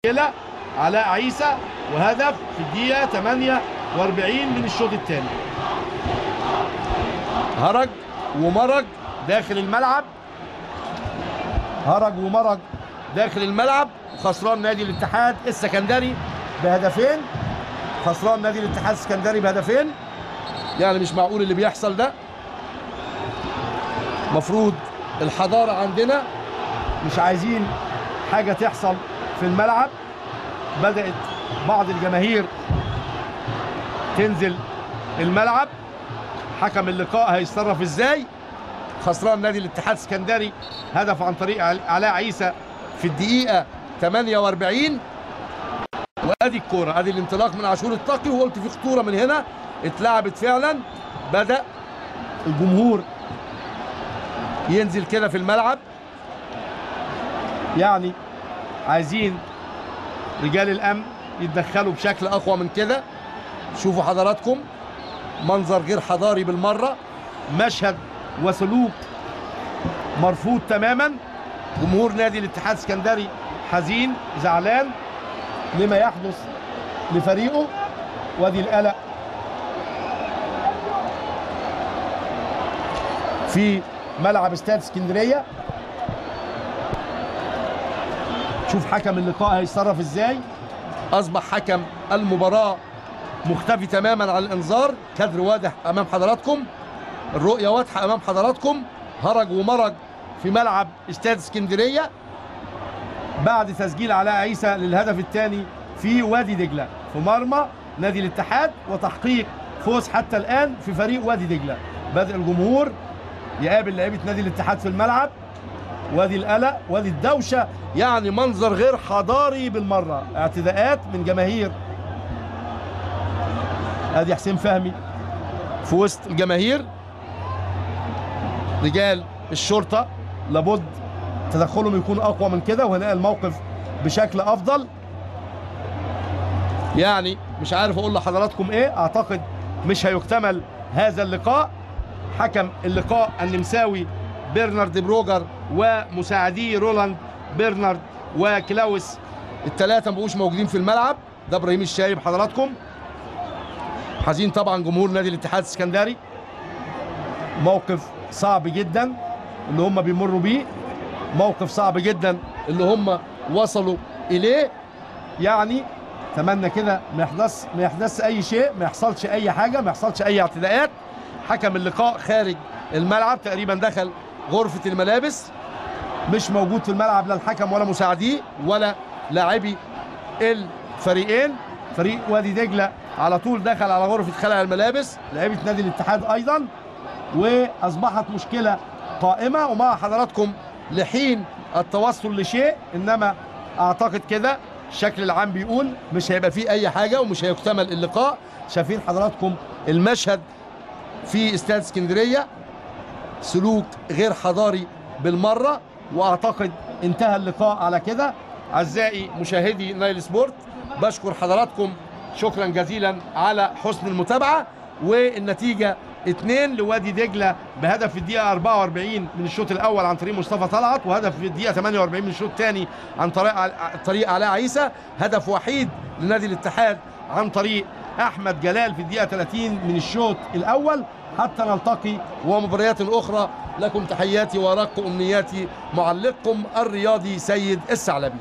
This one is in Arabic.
علاء عيسى، وهدف في الدقيقة 48 من الشوط الثاني. هرج ومرج داخل الملعب، هرج ومرج داخل الملعب. خسران نادي الاتحاد السكندري بهدفين، خسران نادي الاتحاد السكندري بهدفين. يعني مش معقول اللي بيحصل ده. مفروض الحضارة عندنا، مش عايزين حاجة تحصل في الملعب. بدأت بعض الجماهير تنزل الملعب. حكم اللقاء هيتصرف ازاي؟ خسران نادي الاتحاد السكندري هدف عن طريق علاء عيسى في الدقيقة 48. وادي الكورة، ادي الانطلاق من عاشور الطاقي، وقلت في خطورة من هنا اتلعبت فعلا. بدأ الجمهور ينزل كده في الملعب، يعني عايزين رجال الامن يتدخلوا بشكل اقوى من كده. شوفوا حضراتكم منظر غير حضاري بالمره، مشهد وسلوك مرفوض تماما. جمهور نادي الاتحاد السكندري حزين زعلان لما يحدث لفريقه. وادي القلق في ملعب استاد اسكندريه. شوف حكم اللقاء هيتصرف ازاي. اصبح حكم المباراه مختفي تماما عن الانذار. كادر واضح امام حضراتكم، الرؤيه واضحه امام حضراتكم. هرج ومرج في ملعب استاد اسكندريه بعد تسجيل علاء عيسى للهدف الثاني في وادي دجله في مرمى نادي الاتحاد، وتحقيق فوز حتى الان في فريق وادي دجله. بدأ الجمهور يقابل لعيبه نادي الاتحاد في الملعب. وادي القلق، وادي الدوشه، يعني منظر غير حضاري بالمره. اعتداءات من جماهير. ادي حسين فهمي في وسط الجماهير. رجال الشرطه لابد تدخلهم يكون اقوى من كده وهنلاقي الموقف بشكل افضل. يعني مش عارف اقول لحضراتكم ايه. اعتقد مش هيكتمل هذا اللقاء. حكم اللقاء النمساوي برنارد بروجر ومساعديه رولاند برنارد وكلاوس، الثلاثه ما بقوش موجودين في الملعب. ده ابراهيم الشايب حضراتكم. حزين طبعا جمهور نادي الاتحاد السكندري. موقف صعب جدا اللي هم بيمروا بيه، موقف صعب جدا اللي هم وصلوا اليه. يعني اتمنى كده ما يحدث اي شيء، ما يحصلش اي حاجه، ما يحصلش اي اعتداءات. حكم اللقاء خارج الملعب تقريبا، دخل غرفه الملابس، مش موجود في الملعب لا الحكم ولا مساعديه ولا لاعبي الفريقين. فريق وادي دجله على طول دخل على غرفه خلع الملابس، لعيبه نادي الاتحاد ايضا، واصبحت مشكله قائمه. ومع حضراتكم لحين التوصل لشيء، انما اعتقد كده الشكل العام بيقول مش هيبقى فيه اي حاجه ومش هيكتمل اللقاء. شايفين حضراتكم المشهد في استاد اسكندريه، سلوك غير حضاري بالمره. واعتقد انتهى اللقاء على كده. اعزائي مشاهدي نايل سبورت، بشكر حضراتكم شكرا جزيلا على حسن المتابعه. والنتيجه 2 لوادي دجله بهدف في الدقيقه 44 من الشوط الاول عن طريق مصطفى طلعت، وهدف في الدقيقه 48 من الشوط الثاني عن طريق علاء عيسى. هدف وحيد لنادي الاتحاد عن طريق احمد جلال في الدقيقه 30 من الشوط الاول. حتى نلتقي ومباريات اخرى، لكم تحياتي ورق امنياتي، معلقكم الرياضي سيد الثعلبي.